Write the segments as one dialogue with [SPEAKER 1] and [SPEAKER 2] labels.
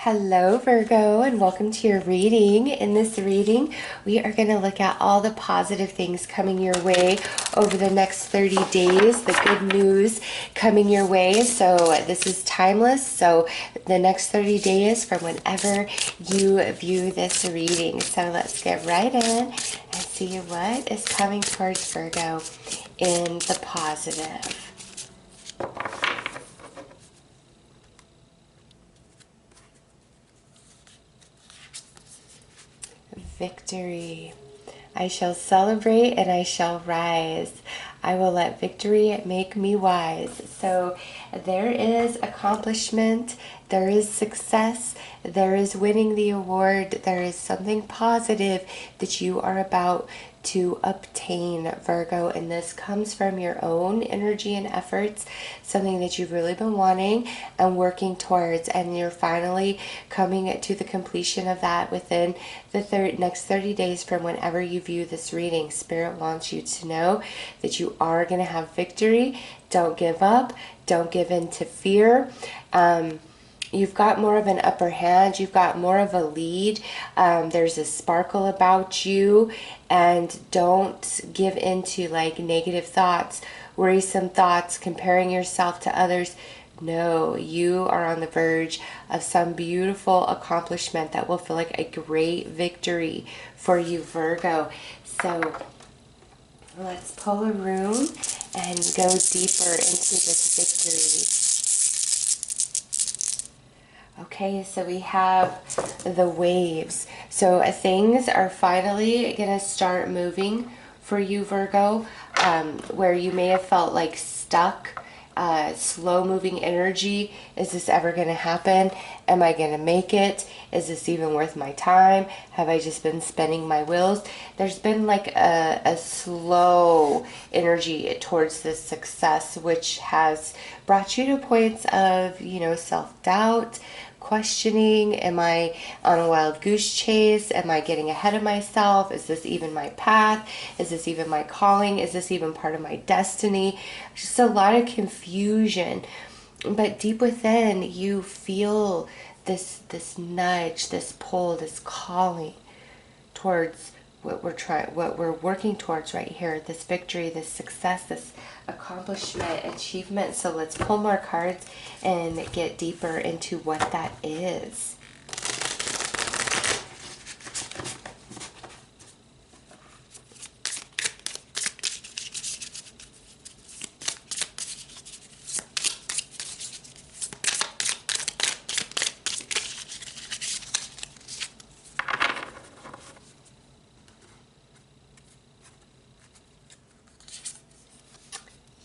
[SPEAKER 1] Hello, Virgo, and welcome to your reading. In this reading, we are going to look at all the positive things coming your way over the next 30 days, the good news coming your way. So this is timeless. So the next 30 days from whenever you view this reading. So let's get right in and see what is coming towards Virgo in the positive. Victory. I shall celebrate and I shall rise. I will let victory make me wise. So there is accomplishment, there is success, there is winning the award, there is something positive that you are about to obtain, Virgo, and this comes from your own energy and efforts, something that you've really been wanting and working towards, and you're finally coming to the completion of that within the next 30 days from whenever you view this reading. Spirit wants you to know that you are going to have victory. Don't give up. Don't give in to fear. You've got more of an upper hand. You've got more of a lead. There's a sparkle about you, and don't give into like negative thoughts, worrisome thoughts, comparing yourself to others. No, you are on the verge of some beautiful accomplishment that will feel like a great victory for you, Virgo. So let's pull a room and go deeper into this victory. Okay, so we have the waves. So things are finally going to start moving for you, Virgo, where you may have felt like stuck, slow moving energy. Is this ever going to happen? Am I going to make it? Is this even worth my time? Have I just been spinning my wheels? There's been like a slow energy towards this success, which has brought you to points of, self-doubt, questioning. Am I on a wild goose chase? Am I getting ahead of myself? Is this even my path? Is this even my calling? Is this even part of my destiny? Just a lot of confusion. But deep within, you feel this nudge, this pull, this calling towards what we're working towards right here, this victory, this success, this accomplishment, achievement. So let's pull more cards and get deeper into what that is.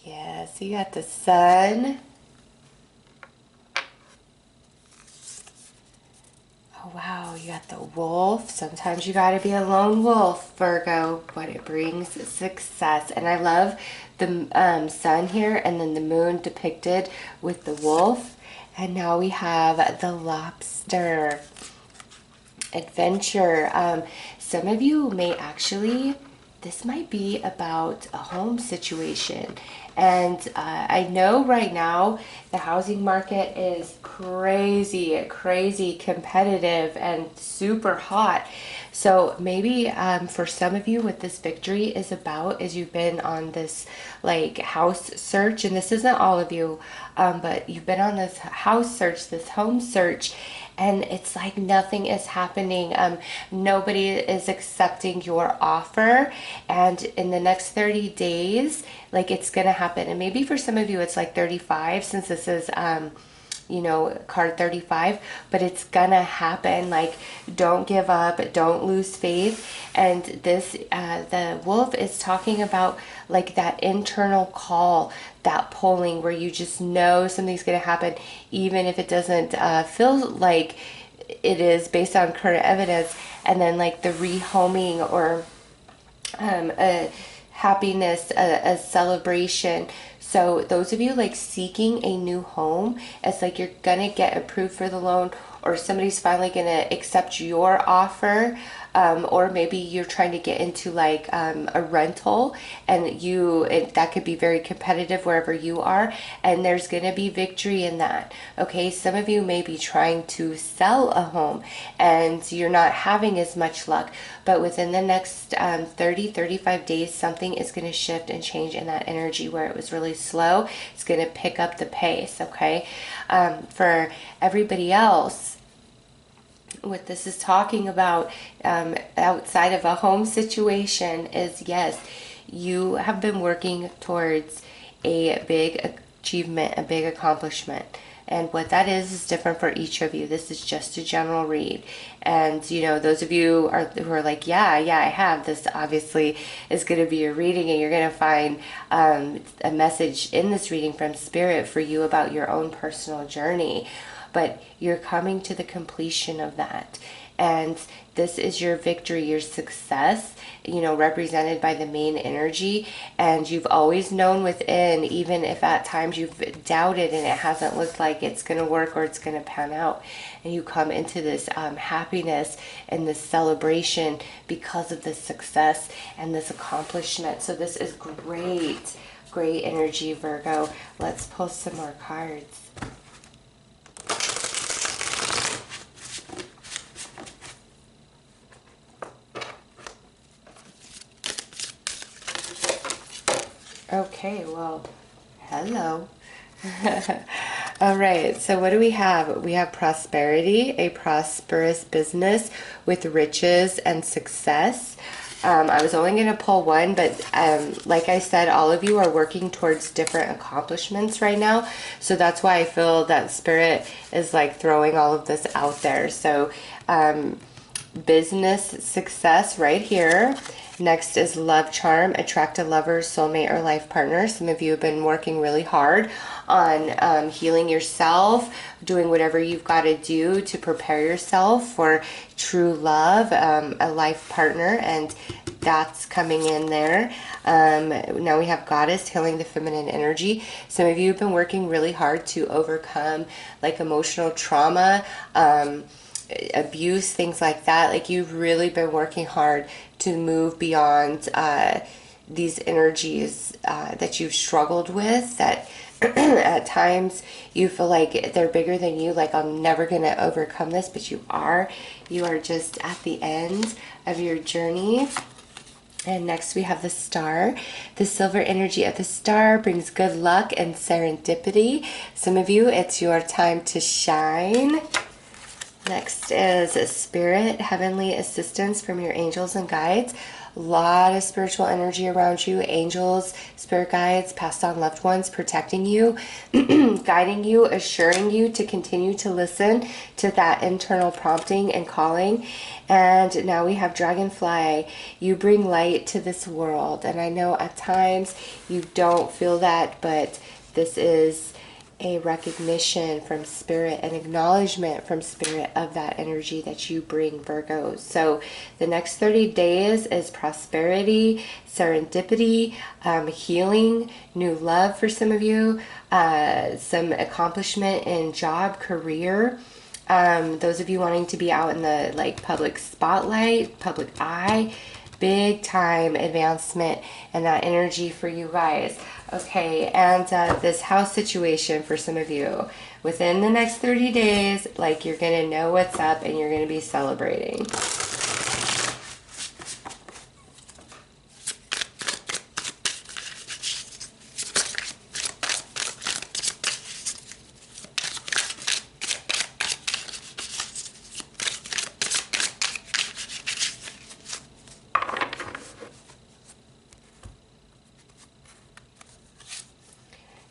[SPEAKER 1] Yeah, so you got the sun. Oh, wow, you got the wolf. Sometimes you got to be a lone wolf, Virgo, but it brings success. And I love the sun here and then the moon depicted with the wolf. And now we have the lobster. Adventure. Some of you may actually, this might be about a home situation. And I know right now the housing market is crazy competitive and super hot. So maybe for some of you what this victory is about is you've been on this like house search, and this isn't all of you, but you've been on this house search, this home search, and it's like nothing is happening. Nobody is accepting your offer, and in the next 30 days, like it's gonna happen. And maybe for some of you it's like 35, since this is card 35, but it's gonna happen. Like, don't give up, don't lose faith. And this the wolf is talking about like that internal call, that pulling where you just know something's gonna happen, even if it doesn't feel like it is based on current evidence. And then like the rehoming, or a happiness, a celebration. So those of you like seeking a new home, it's like you're gonna get approved for the loan, or somebody's finally going to accept your offer. Or maybe you're trying to get into like a rental, and that could be very competitive wherever you are, and there's going to be victory in that. Okay, some of you may be trying to sell a home and you're not having as much luck, but within the next 35 days, something is going to shift and change in that energy. Where it was really slow, it's going to pick up the pace. Okay, for everybody else, what this is talking about outside of a home situation is, yes, you have been working towards a big achievement, a big accomplishment. And what that is different for each of you. This is just a general read. And, you know, those of you who are like, yeah, I have, this obviously is going to be a reading, and you're going to find a message in this reading from Spirit for you about your own personal journey. But you're coming to the completion of that. And this is your victory, your success, you know, represented by the main energy. And you've always known within, even if at times you've doubted and it hasn't looked like it's going to work or it's going to pan out. And you come into this happiness and this celebration because of this success and this accomplishment. So this is great, great energy, Virgo. Let's pull some more cards. Okay, well, hello. All right, so what do we have? We have prosperity, a prosperous business with riches and success. I was only going to pull one, but like I said, all of you are working towards different accomplishments right now. So that's why I feel that Spirit is like throwing all of this out there. So business success right here. Next is love charm, attract a lover, soulmate, or life partner. Some of you have been working really hard on healing yourself, doing whatever you've got to do to prepare yourself for true love, a life partner, and that's coming in there. Now we have goddess, healing the feminine energy. Some of you have been working really hard to overcome like emotional trauma, abuse, things like that. Like you've really been working hard to move beyond these energies that you've struggled with, that at times you feel like they're bigger than you, like I'm never gonna overcome this, but you are just at the end of your journey. And next we have the star. The silver energy of the star brings good luck and serendipity. Some of you, it's your time to shine. Next is spirit, heavenly assistance from your angels and guides. A lot of spiritual energy around you. Angels, spirit guides, passed on loved ones protecting you, guiding you, assuring you to continue to listen to that internal prompting and calling. And now we have dragonfly. You bring light to this world. And I know at times you don't feel that, but this is a recognition from Spirit, an acknowledgement from Spirit of that energy that you bring, Virgos. So the next 30 days is prosperity, serendipity, healing, new love for some of you, some accomplishment in job, career. Those of you wanting to be out in the like public spotlight, public eye, big time advancement and that energy for you guys. Okay, and this house situation for some of you. Within the next 30 days, like you're going to know what's up and you're going to be celebrating.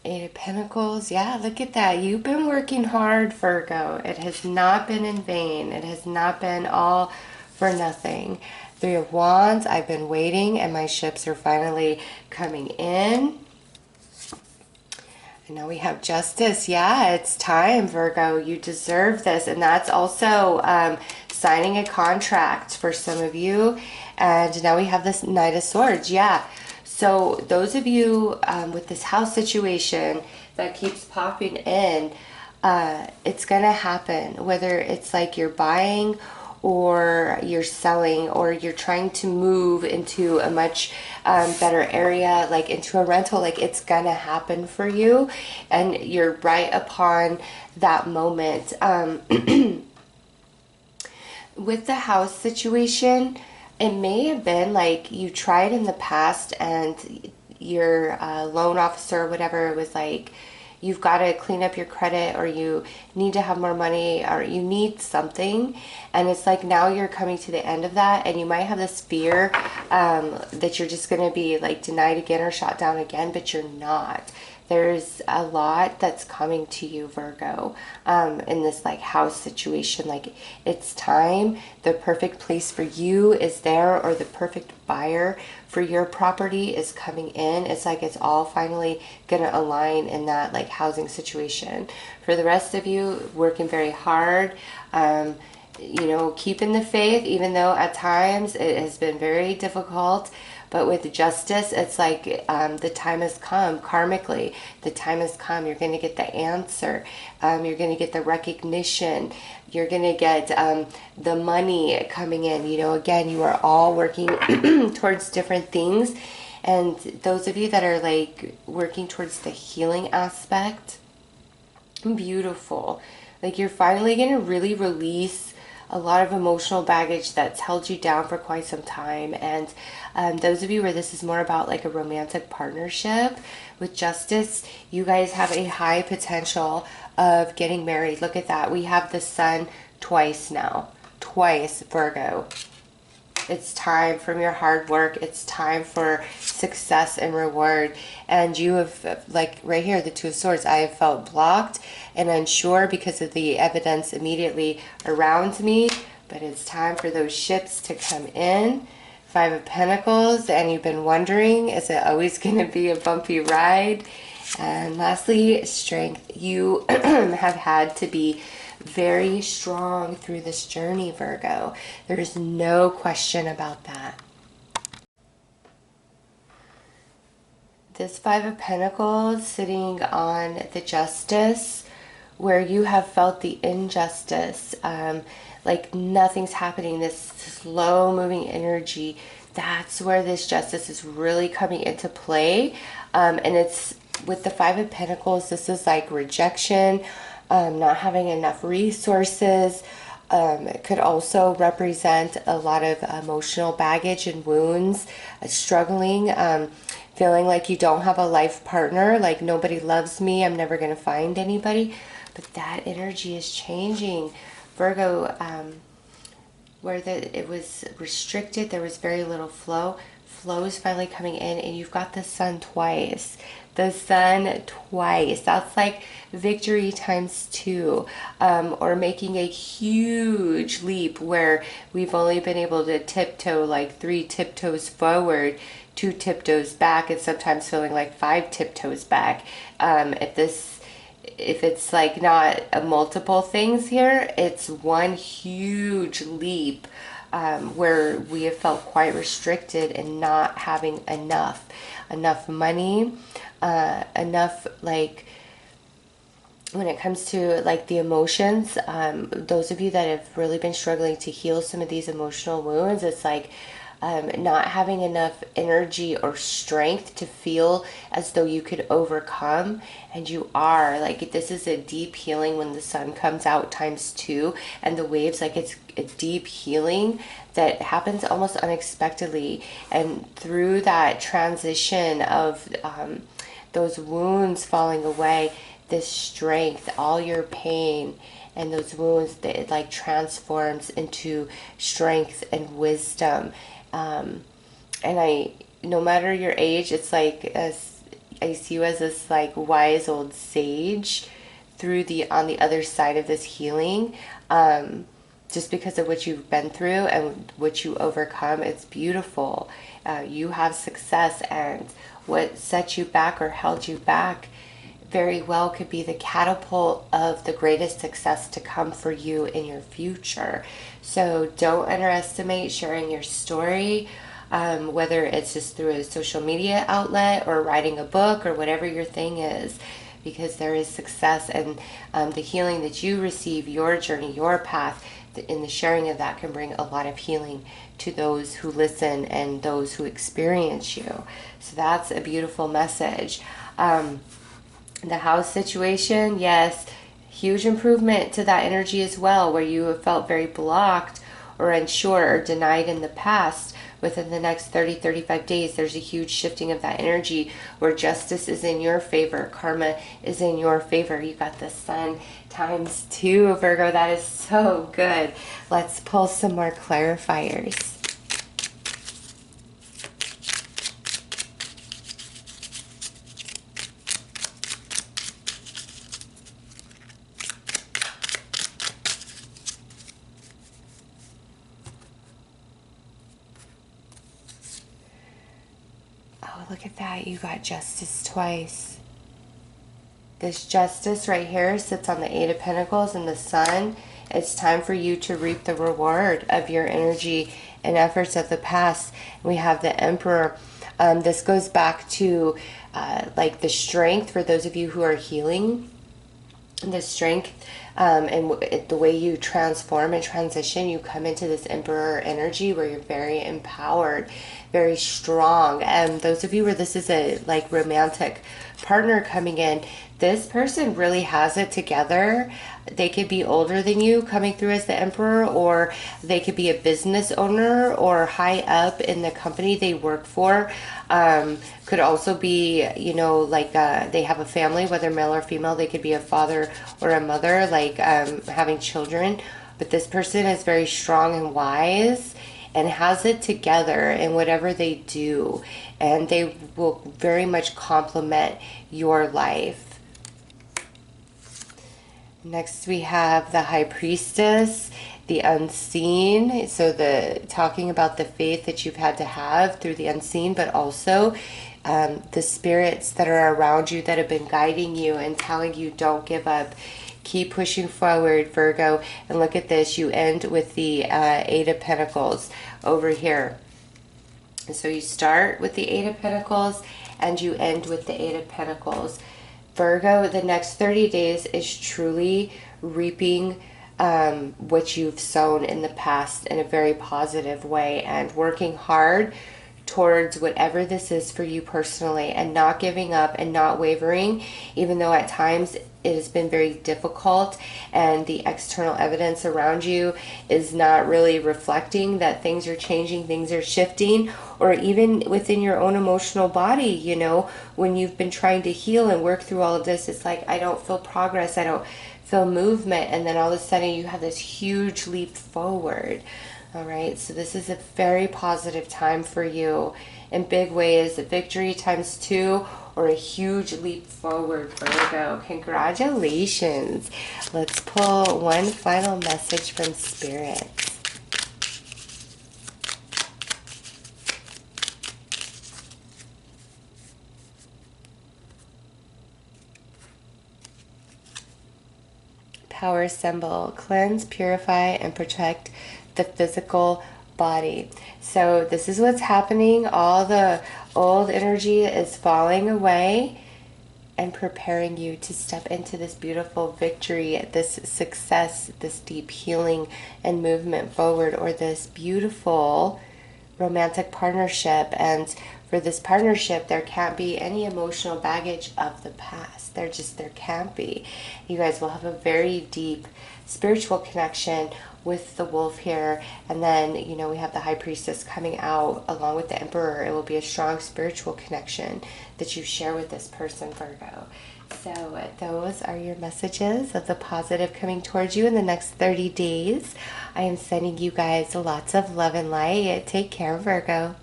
[SPEAKER 1] Eight of Pentacles. Yeah, look at that. You've been working hard, Virgo. It has not been in vain. It has not been all for nothing. Three of Wands. I've been waiting and my ships are finally coming in. And now we have Justice. Yeah, it's time, Virgo. You deserve this. And that's also signing a contract for some of you. And now we have this Knight of Swords. Yeah. So those of you with this house situation that keeps popping in, it's gonna happen, whether it's like you're buying or you're selling, or you're trying to move into a much better area, like into a rental. Like, it's gonna happen for you, and you're right upon that moment. With the house situation, it may have been like you tried in the past, and your loan officer or whatever was like, you've got to clean up your credit, or you need to have more money, or you need something. And it's like now you're coming to the end of that, and you might have this fear that you're just going to be like denied again or shot down again, but you're not. There's a lot that's coming to you, Virgo, in this like house situation. Like, it's time. The perfect place for you is there, or the perfect buyer for your property is coming in. It's like it's all finally gonna align in that like housing situation. For the rest of you, working very hard, you know, keeping the faith, even though at times it has been very difficult. But with justice, it's like the time has come. Karmically, the time has come. You're going to get the answer. You're going to get the recognition. You're going to get the money coming in. You know, again, you are all working towards different things. And those of you that are like working towards the healing aspect, beautiful. Like, you're finally going to really release a lot of emotional baggage that's held you down for quite some time. And those of you where this is more about like a romantic partnership with justice, you guys have a high potential of getting married. Look at that. We have the sun twice now. Twice, Virgo. It's time from your hard work. It's time for success and reward. And you have, like right here, the Two of Swords, I have felt blocked and unsure because of the evidence immediately around me. But it's time for those ships to come in. Five of Pentacles, and you've been wondering, is it always going to be a bumpy ride? And lastly, strength. You have had to be very strong through this journey, Virgo. There's no question about that. This Five of Pentacles sitting on the Justice, where you have felt the injustice, like nothing's happening, this slow moving energy. That's where this justice is really coming into play. And it's with the Five of Pentacles, this is like rejection, not having enough resources. It could also represent a lot of emotional baggage and wounds, struggling, feeling like you don't have a life partner, like nobody loves me, I'm never going to find anybody. But that energy is changing, Virgo. Where it was restricted, there was very little flow. Flow is finally coming in, and you've got the sun twice. The sun twice. That's like victory times 2, or making a huge leap where we've only been able to tiptoe like 3 tiptoes forward, 2 tiptoes back, and sometimes feeling like 5 tiptoes back. If it's like not a multiple things here, it's one huge leap, where we have felt quite restricted and not having enough money, enough, like when it comes to like the emotions, those of you that have really been struggling to heal some of these emotional wounds, it's like not having enough energy or strength to feel as though you could overcome. And you are, like, this is a deep healing when the sun comes out times 2, and the waves, like, it's a deep healing that happens almost unexpectedly. And through that transition of those wounds falling away, this strength, all your pain and those wounds, that it like transforms into strength and wisdom. And no matter your age, it's like, I see you as this like wise old sage on the other side of this healing, just because of what you've been through and what you overcome. It's beautiful. You have success, and what set you back or held you back very well could be the catapult of the greatest success to come for you in your future. So don't underestimate sharing your story, whether it's just through a social media outlet or writing a book or whatever your thing is. because there is success, and the healing that you receive, your journey, your path, in the sharing of that can bring a lot of healing to those who listen and those who experience you. So that's a beautiful message. The house situation, yes, huge improvement to that energy as well, where you have felt very blocked or unsure or denied in the past. Within the next 30-35 days, there's a huge shifting of that energy where justice is in your favor, karma is in your favor. You got the sun times 2, Virgo. That is so good. Let's pull some more clarifiers. Oh, look at that. You got justice twice. This justice right here sits on the 8 of Pentacles and the Sun. It's time for you to reap the reward of your energy and efforts of the past. We have the Emperor. This goes back to like the strength for those of you who are healing. The strength and the way you transform and transition, you come into this Emperor energy where you're very empowered, very strong. And those of you where this is a like romantic partner coming in, this person really has it together. They could be older than you coming through as the Emperor, or they could be a business owner or high up in the company they work for. Could also be, you know, like they have a family, whether male or female. They could be a father or a mother, like having children. But this person is very strong and wise and has it together in whatever they do. And they will very much complement your life. Next we have the High Priestess, the unseen. So the talking about the faith that you've had to have through the unseen, but also the spirits that are around you that have been guiding you and telling you don't give up. Keep pushing forward, Virgo. And look at this. You end with the 8 of Pentacles over here. And so you start with the 8 of Pentacles and you end with the 8 of Pentacles. Virgo, the next 30 days is truly reaping what you've sown in the past in a very positive way, and working hard towards whatever this is for you personally, and not giving up and not wavering, even though at times it has been very difficult and the external evidence around you is not really reflecting that things are changing, things are shifting, or even within your own emotional body. You know, when you've been trying to heal and work through all of this, it's like, I don't feel progress, I don't feel movement, and then all of a sudden you have this huge leap forward. All right, so this is a very positive time for you in big ways. Victory times 2 or a huge leap forward, Virgo. Congratulations. Let's pull one final message from Spirit. Power symbol. Cleanse, purify, and protect the physical body. So this is what's happening. All the old energy is falling away and preparing you to step into this beautiful victory, this success, this deep healing and movement forward, or this beautiful romantic partnership. And for this partnership, there can't be any emotional baggage of the past. There can't be. You guys will have a very deep spiritual connection with the wolf here, and then, you know, we have the High Priestess coming out along with the Emperor. It will be a strong spiritual connection that you share with this person, Virgo. So those are your messages of the positive coming towards you in the next 30 days. I am sending you guys lots of love and light. Take care, Virgo.